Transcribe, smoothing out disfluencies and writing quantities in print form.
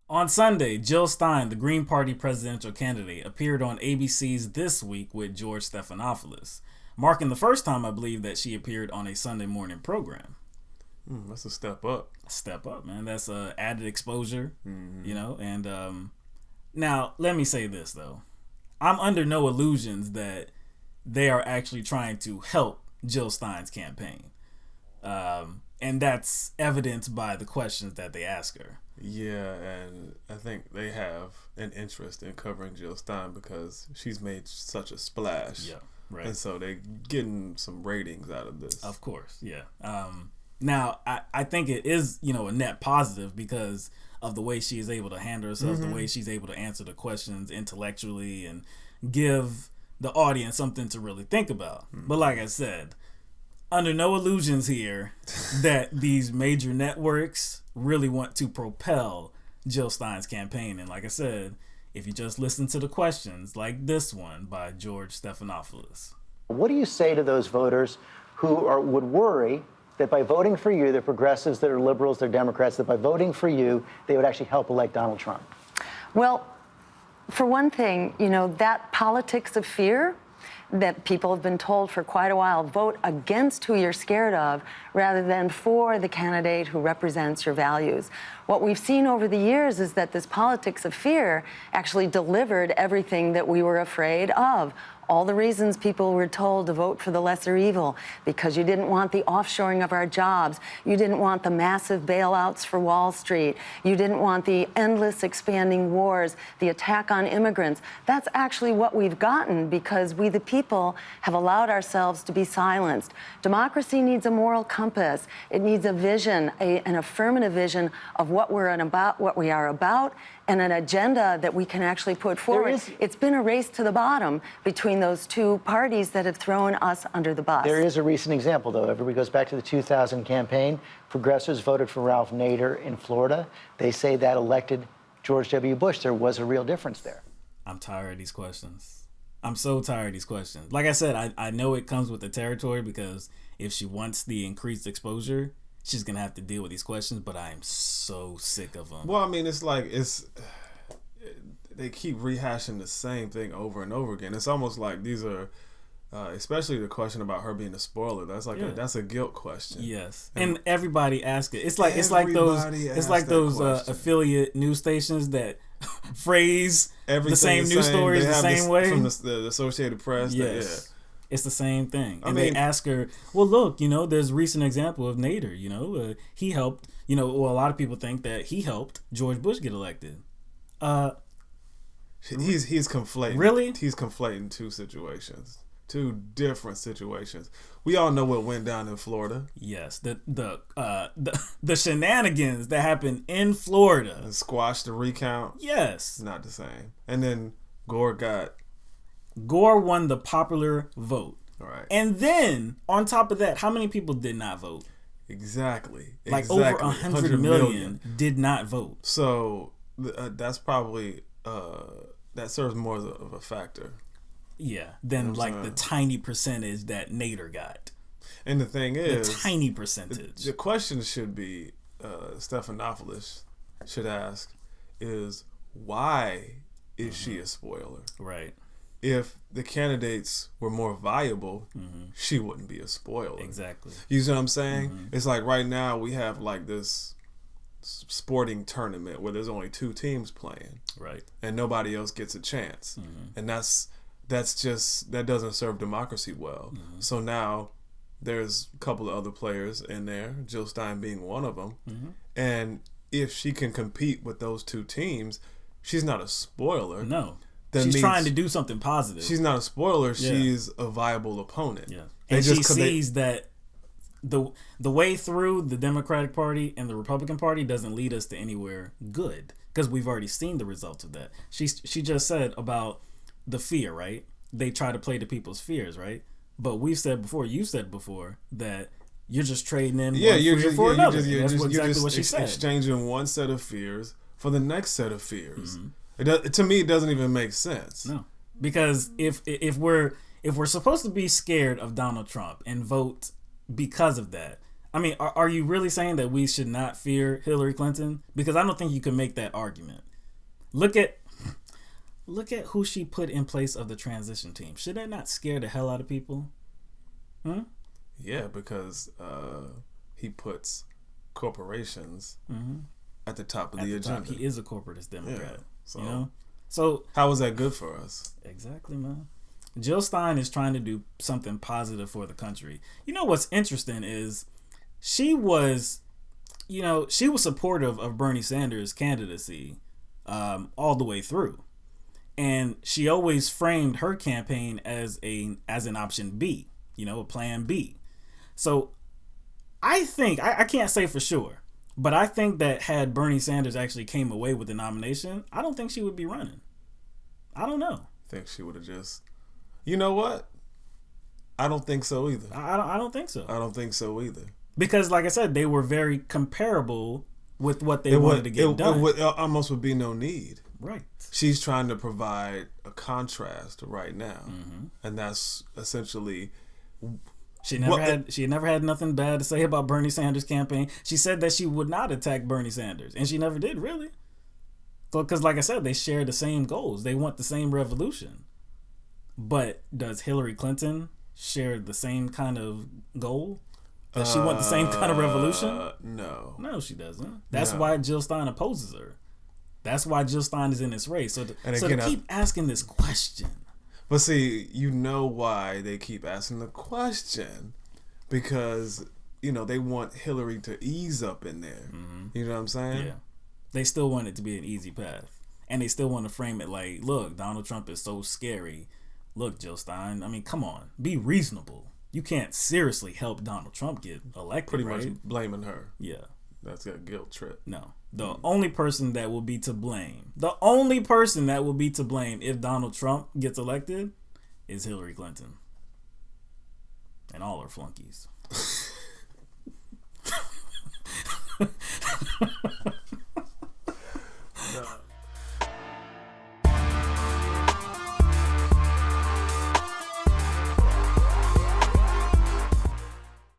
On Sunday, Jill Stein, the Green Party presidential candidate, appeared on ABC's This Week with George Stephanopoulos, marking the first time, I believe, that she appeared on a Sunday morning program. That's a step up. Step up, man. That's added exposure, And now, let me say this, though. I'm under no illusions that they are actually trying to help Jill Stein's campaign. And that's evidenced by the questions that they ask her. Yeah, and I think they have an interest in covering Jill Stein because she's made such a splash. Yeah, right. And so they're getting some ratings out of this. Of course, yeah. Now, I think it is, a net positive because of the way she is able to handle herself, the way she's able to answer the questions intellectually and give the audience something to really think about. But like I said, under no illusions here that these major networks really want to propel Jill Stein's campaign. And like I said, if you just listen to the questions like this one by George Stephanopoulos. What do you say to those voters who would worry that by voting for you, they're progressives, they're liberals, they're Democrats, that by voting for you, they would actually help elect Donald Trump? Well, for one thing, that politics of fear that people have been told for quite a while, vote against who you're scared of rather than for the candidate who represents your values. What we've seen over the years is that this politics of fear actually delivered everything that we were afraid of. All the reasons people were told to vote for the lesser evil, because you didn't want the offshoring of our jobs, you didn't want the massive bailouts for Wall Street, you didn't want the endless expanding wars, the attack on immigrants. That's actually what we've gotten because we, the people, have allowed ourselves to be silenced. Democracy needs a moral compass. It needs a vision, an affirmative vision of what we are about, and an agenda that we can actually put forward. It's been a race to the bottom between those two parties that have thrown us under the bus. There is a recent example, though. Everybody goes back to the 2000 campaign. Progressives voted for Ralph Nader in Florida. They say that elected George W. Bush. There was a real difference there. I'm tired of these questions. I'm so tired of these questions. Like I said, I know it comes with the territory because if she wants the increased exposure, she's going to have to deal with these questions, but I am so sick of them. Well, I mean, they keep rehashing the same thing over and over again. It's almost like these are, especially the question about her being a spoiler. That's like that's a guilt question. Yes, and everybody asks it. It's like those affiliate news stations that phrase the same news stories the same way from the Associated Press. Yes. It's the same thing. And they ask her, well, look, there's a recent example of Nader, he helped, a lot of people think that he helped George Bush get elected. He's conflating. Really? He's conflating two different situations. We all know what went down in Florida. Yes, the shenanigans that happened in Florida. And squashed the recount. Yes. Not the same. And then Gore won the popular vote. All right. And then, on top of that, how many people did not vote? Exactly. Over 100 million did not vote. So that's probably, that serves more of a factor. Yeah, than the tiny percentage that Nader got. And the thing is, the tiny percentage. The question should be, Stephanopoulos should ask, is why is she a spoiler? Right. If the candidates were more viable, she wouldn't be a spoiler. Exactly. You see what I'm saying? It's like right now we have like this sporting tournament where there's only two teams playing. Right. And nobody else gets a chance. And that doesn't serve democracy well. So now there's a couple of other players in there, Jill Stein being one of them. And if she can compete with those two teams, she's not a spoiler. No. She's trying to do something positive. She's not a spoiler. Yeah. She's a viable opponent. Yeah. And she sees that the way through the Democratic Party and the Republican Party doesn't lead us to anywhere good because we've already seen the results of that. She just said about the fear, right? They try to play to people's fears, right? But we've said before, you said before, that you're just trading in one fear for another. That's exactly what she said. Exchanging one set of fears for the next set of fears. To me, it doesn't even make sense. No, because if we're supposed to be scared of Donald Trump and vote because of that, I mean, are you really saying that we should not fear Hillary Clinton? Because I don't think you can make that argument. Look at who she put in place of the transition team. Should that not scare the hell out of people? Yeah, because he puts corporations at the top of the agenda. He is a corporatist Democrat. Yeah, so, you know? So how is that good for us? Exactly, man. Jill Stein is trying to do something positive for the country. You know what's interesting is she was supportive of Bernie Sanders' candidacy all the way through. And she always framed her campaign as an option B, a plan B. So I think, I can't say for sure, but I think that had Bernie Sanders actually came away with the nomination, I don't think she would be running. I don't know. I think she would have just... You know what? I don't think so either. I don't think so. I don't think so either. Because, like I said, they were very comparable with what they wanted to get done. It almost would be no need. Right. She's trying to provide a contrast right now, and that's essentially. She never had nothing bad to say about Bernie Sanders' campaign. She said that she would not attack Bernie Sanders, and she never did, really. Because, like I said, they share the same goals. They want the same revolution. But does Hillary Clinton share the same kind of goal? Does she want the same kind of revolution? No. No, she doesn't. That's why Jill Stein opposes her. That's why Jill Stein is in this race. So to keep asking this question. But see, you know why they keep asking the question. Because, they want Hillary to ease up in there. You know what I'm saying? Yeah. They still want it to be an easy path. And they still want to frame it like, look, Donald Trump is so scary. Look, Jill Stein, I mean, come on. Be reasonable. You can't seriously help Donald Trump get elected, Pretty much blaming her. Yeah. That's a guilt trip. No. The only person that will be to blame, if Donald Trump gets elected is Hillary Clinton. And all her flunkies.